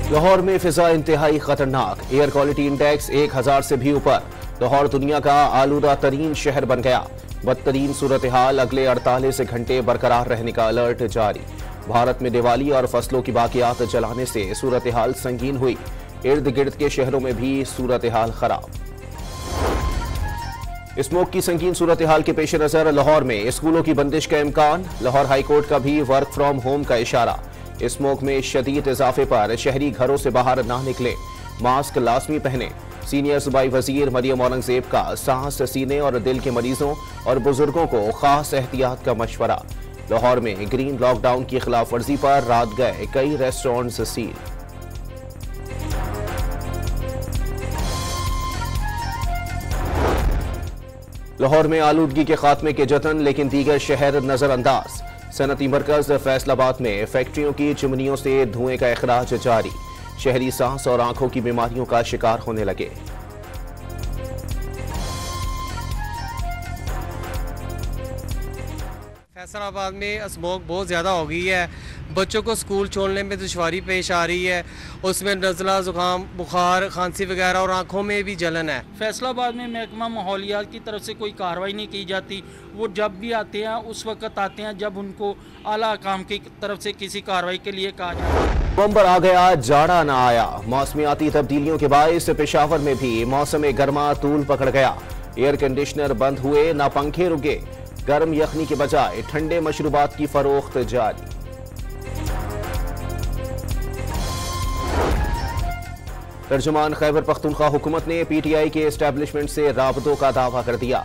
लाहौर में फिजा इंतहाई खतरनाक, एयर क्वालिटी इंडेक्स 1000 से भी ऊपर। लाहौर दुनिया का आलूदा तरीन शहर बन गया। बदतरीन सूरत हाल, अगले 48 घंटे बरकरार रहने का अलर्ट जारी। भारत में दिवाली और फसलों की बाकियात जलाने से सूरत हाल संगीन हुई। इर्द गिर्द के शहरों में भी सूरत हाल खराब। स्मोक की संगीन सूरत हाल के पेश नजर लाहौर में स्कूलों की बंदिश का इम्कान। लाहौर हाईकोर्ट का भी वर्क फ्रॉम होम का इशारा। स्मोक में शदीद इजाफे पर शहरी घरों से बाहर ना निकले, मास्क लाजमी पहने। सीनियर सूबाई वजीर मरियम औरंगजेब का सांस, सीने और दिल के मरीजों और बुजुर्गों को खास एहतियात का मशवरा। लाहौर में ग्रीन लॉकडाउन की खिलाफ वर्जी पर रात गए कई रेस्टोरेंट्स सील। लाहौर में आलूदगी के खात्मे के जतन, लेकिन दीगर शहर नजरअंदाज। सनती मरकज फैसलाबाद में फैक्ट्रियों की चिमनियों से धुएं का इखराज जारी। शहरी सांस और आंखों की बीमारियों का शिकार होने लगे। फैसलाबाद में स्मोक बहुत ज़्यादा हो गई है। बच्चों को स्कूल छोड़ने में दुश्वारी पेश आ रही है। उसमें नज़ला, ज़ुकाम, बुखार, खांसी वगैरह और आंखों में भी जलन है। फैसलाबाद में महकमा माहौलियात की तरफ से कोई कार्रवाई नहीं की जाती। वो जब भी आते हैं उस वक्त आते हैं जब उनको आला हकाम की तरफ से किसी कार्रवाई के लिए कहा जाता है। नवंबर आ गया, जाड़ा ना आया। मौसमियाती तब्दीलियों के बायस पेशावर में भी मौसम गर्मा तूल पकड़ गया। एयर कंडीशनर बंद हुए, ना पंखे रुके। गर्म यखनी के बजाय ठंडे मशरूबात की फरोख्त जारी। तर्जुमान खैबर पख्तूनख्वा हुकूमत ने पीटीआई के एस्टैब्लिशमेंट से राबतों का दावा कर दिया।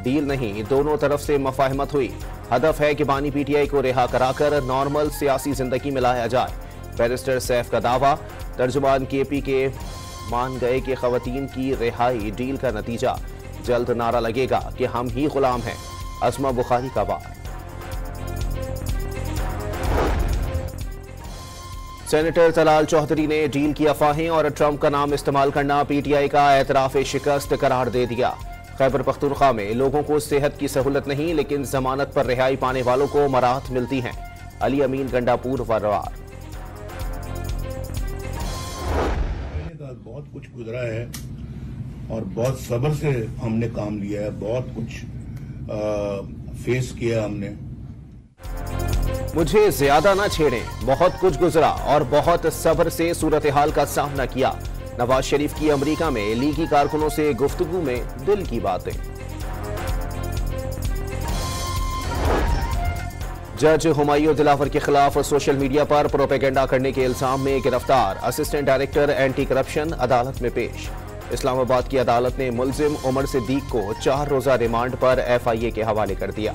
डील नहीं, दोनों तरफ से मफाहमत हुई। हदफ है कि बानी पीटीआई को रिहा कराकर नॉर्मल सियासी जिंदगी में लाया जाए। बैरिस्टर सैफ का दावा। तर्जुमान केपी के मान गए कि खवातीन की रिहाई डील का नतीजा। जल्द नारा लगेगा कि हम ही गुलाम हैं। अस्मा बुखारी का बार। सेनेटर तलाल चौधरी ने डील की अफवाहें और ट्रंप का नाम इस्तेमाल करना पीटीआई का एतराफ शिकस्त करार दे दिया। खैबर पख्तूनख्वा में लोगों को सेहत की सहूलत नहीं, लेकिन जमानत पर रिहाई पाने वालों को मराहत मिलती हैं। अली अमीन गंडापुर वरवार। बहुत कुछ गुजरा है और बहुत सब्र से हमने काम लिया है। बहुत कुछ फेस किया हमने। मुझे ज्यादा ना छेड़ें, बहुत कुछ गुजरा और बहुत सब्र से सूरत हाल का सामना किया। नवाज शरीफ की अमेरिका में लीगी कारकुनों से गुफ्तगू में दिल की बातें। जज हुमायूं दिलावर के खिलाफ सोशल मीडिया पर प्रोपेगेंडा करने के इल्जाम में गिरफ्तार असिस्टेंट डायरेक्टर एंटी करप्शन अदालत में पेश। इस्लामाबाद की अदालत ने मुलजिम उमर सिद्दीक को 4 रोजा रिमांड पर एफआईए के हवाले कर दिया।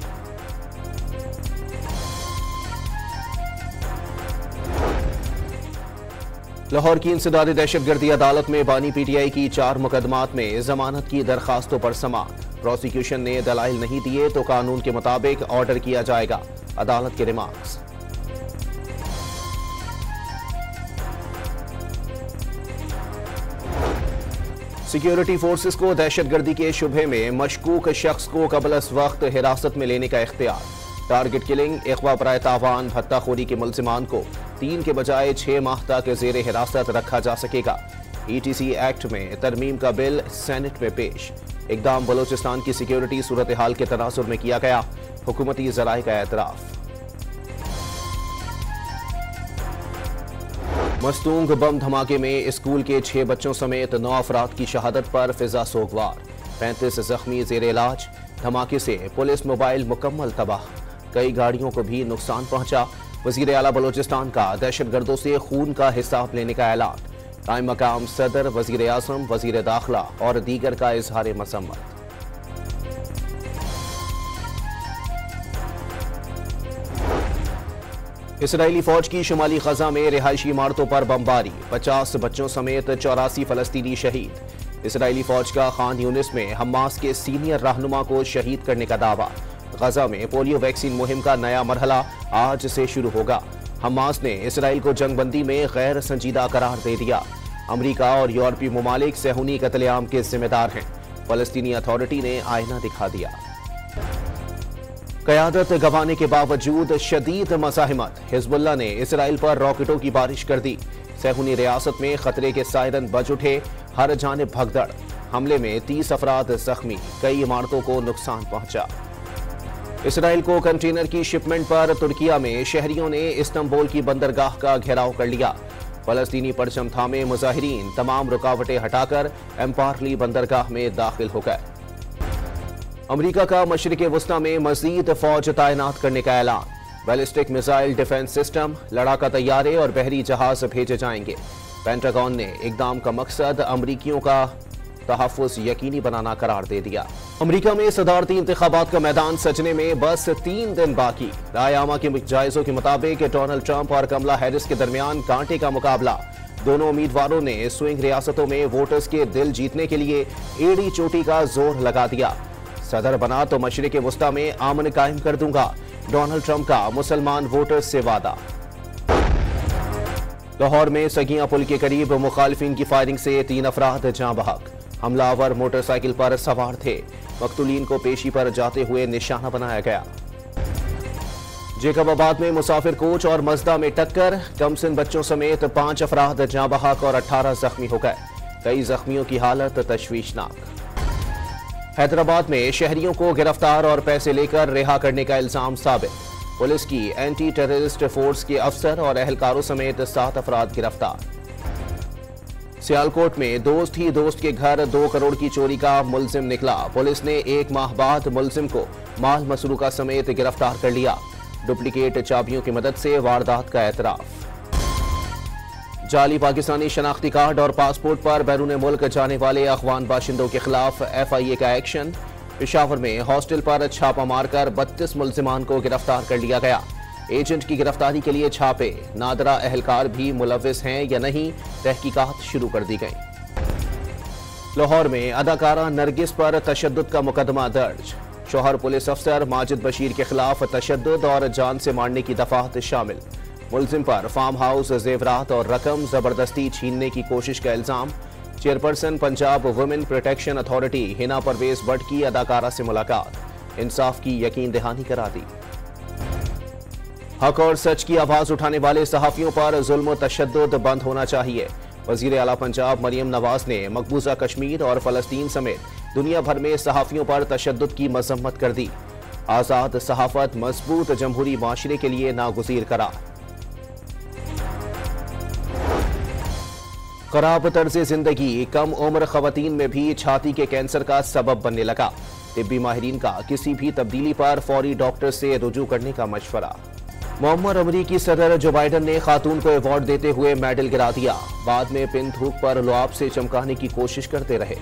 लाहौर की इंसदादी दहशतगर्दी अदालत में बानी पीटीआई की 4 मुकदमात में जमानत की दरखास्तों पर समाअत। प्रोसिक्यूशन ने दलाइल नहीं दिए तो कानून के मुताबिक ऑर्डर किया जाएगा। अदालत के रिमार्क्स। सिक्योरिटी फोर्सेस को दहशतगर्दी के शुबे में मशकूक शख्स को कबल वक्त हिरासत में लेने का इख्तियार। टारगेट किलिंग, इख्वा बराए तावान, भत्ताखोरी के मुल्जिमान को 3 के बजाय 6 माह तक जेर हिरासत रखा जा सकेगा। ईटीसी एक्ट में तरमीम का बिल सेनेट में पेश। इकदाम बलोचिस्तान की सिक्योरिटी सूरत हाल के तनासुर में किया गया। हुकूमती जराए का एतराफ। मस्तूंग बम धमाके में स्कूल के 6 बच्चों समेत 9 अफराद की शहादत पर फिजा सोगवार। 35 जख्मी जेर इलाज। धमाके से पुलिस मोबाइल मुकम्मल तबाह। कई गाड़ियों को भी नुकसान पहुंचा। वजीर आला बलोचिस्तान का दहशतगर्दों से खून का हिसाब लेने का ऐलान। कायम मकाम सदर, वजीर आजम, वजीर दाखिला और दीगर का इजहार मसम्मत। इसराइली फौज की शुमाली गजा में रिहायशी इमारतों पर बमबारी। 50 बच्चों समेत 84 फलस्तीनी शहीद। इसराइली फौज का खान यूनिस में हमास के सीनियर रहनुमा को शहीद करने का दावा। गजा में पोलियो वैक्सीन मुहिम का नया मरहला आज से शुरू होगा। हमास ने इसराइल को जंगबंदी में गैर संजीदा करार दे दिया। अमरीका और यूरोपीय ममालिक सेहूनी कत्लेआम के जिम्मेदार हैं। फलस्तीनी अथॉरिटी ने आईना दिखा दिया। क़यादत गंवाने के बावजूद शदीद मज़ाहिमत, हिज़्बुल्लाह ने इसराइल पर रॉकेटों की बारिश कर दी। सहूनी रियासत में खतरे के सायरन बज उठे, हर जानिब भगदड़। हमले में 30 अफराद जख्मी, कई इमारतों को नुकसान पहुंचा। इसराइल को कंटेनर की शिपमेंट पर तुर्किया में शहरियों ने इस्तांबुल की बंदरगाह का घेराव कर लिया। फलस्तीनी परचम थामे मुजाहिरीन तमाम रुकावटें हटाकर एम्पारली बंदरगाह में दाखिल हो गए। अमरीका का मशरिक़ वस्ता में मज़ीद फौज तैनात करने का ऐलान। बैलिस्टिक मिसाइल डिफेंस सिस्टम, लड़ाका तैयारे और बहरी जहाज भेजे जाएंगे। पेंटागन ने इक़दाम का मकसद अमरीकियों का तहफ़्फ़ुज़ यकीनी बनाना करार दे दिया। अमरीका में सदारती इंतखाबात का मैदान सजने में बस 3 दिन बाकी। राय आमा के जायज़ों के मुताबिक डोनाल्ड ट्रंप और कमला हैरिस के दरमियान कांटे का मुकाबला। दोनों उम्मीदवारों ने स्विंग रियासतों में वोटर्स के दिल जीतने के लिए एड़ी चोटी का जोर लगा दिया। सदर बना तो मशरिक़ वस्ता में आमन कायम कर दूंगा, डोनाल्ड ट्रंप का मुसलमान वोटर्स से वादा। लाहौर में सगिया पुल के करीब मुखालिफिन की फायरिंग से 3 अफराद जाँ बहक। हमलावर मोटरसाइकिल पर सवार थे, मकतूलीन को पेशी पर जाते हुए निशाना बनाया गया। जेकबाबाद में मुसाफिर कोच और मजदा में टक्कर, कमसिन बच्चों समेत 5 अफराद जाँ बहक और 18 जख्मी हो गए। कई जख्मियों की हालत तशवीशनाक। हैदराबाद में शहरियों को गिरफ्तार और पैसे लेकर रिहा करने का इल्जाम साबित। पुलिस की एंटी टेररिस्ट फोर्स के अफसर और एहलकारों समेत 7 अफराद गिरफ्तार। सियालकोट में दोस्त ही दोस्त के घर 2 करोड़ की चोरी का मुलजिम निकला। पुलिस ने 1 माह बाद मुलजिम को माल मसरूका समेत गिरफ्तार कर लिया। डुप्लीकेट चाबियों की मदद से वारदात का एतराफ। जाली पाकिस्तानी शनाख्ती कार्ड और पासपोर्ट पर बैरून मुल्क जाने वाले अफगान बाशिंदों के खिलाफ FIA का एक्शन। पेशावर में हॉस्टल पर छापा मारकर 32 मुलजिमान को गिरफ्तार कर लिया गया। एजेंट की गिरफ्तारी के लिए छापे, नादरा एहलकार भी मुलव्विस हैं या नहीं, तहकीकात शुरू कर दी गई। लाहौर में अदाकारा नरगिस पर तशद्दुद का मुकदमा दर्ज। शोहर पुलिस अफसर माजिद बशीर के खिलाफ तशद्दुद और जान से मारने की दफात शामिल। मुलजिम पर फार्म हाउस, जेवरात और रकम जबरदस्ती छीनने की कोशिश का इल्जाम। Chairperson Punjab women protection authority Hina Parvez Bhatt की अदाकारा से मुलाकात, इंसाफ की यकीन दहानी करा दी। हक और सच की आवाज उठाने वाले सहाफियों पर जुल्म तशद्दुद बंद होना चाहिए। वजीर आला पंजाब मरियम नवाज ने मकबूजा कश्मीर और फलस्तीन समेत दुनिया भर में सहाफियों पर तशद्दुद की मजम्मत कर दी। आजाद सहाफत मजबूत जमहूरी माशरे के लिए नागुज़ीर करार। खराब तर्ज जिंदगी कम उम्र खवातीन में भी छाती के कैंसर का सबब बनने लगा। तिब्बी माहिरीन का किसी भी तब्दीली पर फौरी डॉक्टर से रुजू करने का मशवरा। मुअम्मर अमरीकी सदर जो बाइडन ने खातून को अवार्ड देते हुए मेडल गिरा दिया। बाद में पिन थूक पर लुआब से चमकाने की कोशिश करते रहे।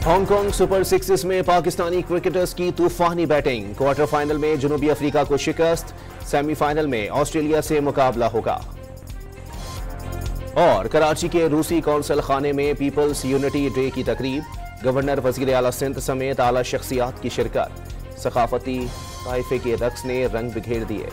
हांगकांग सुपर सिक्सेस में पाकिस्तानी क्रिकेटर्स की तूफानी बैटिंग। क्वार्टर फाइनल में जनूबी अफ्रीका को शिकस्त, सेमीफाइनल में ऑस्ट्रेलिया से मुकाबला होगा। और कराची के रूसी कौंसल खाने में पीपल्स यूनिटी डे की तकरीब। गवर्नर, वजीर आला सिंध समेत आला शख्सियात की शिरकत। सकाफती ताइफे के रक्स ने रंग बिखेर दिए।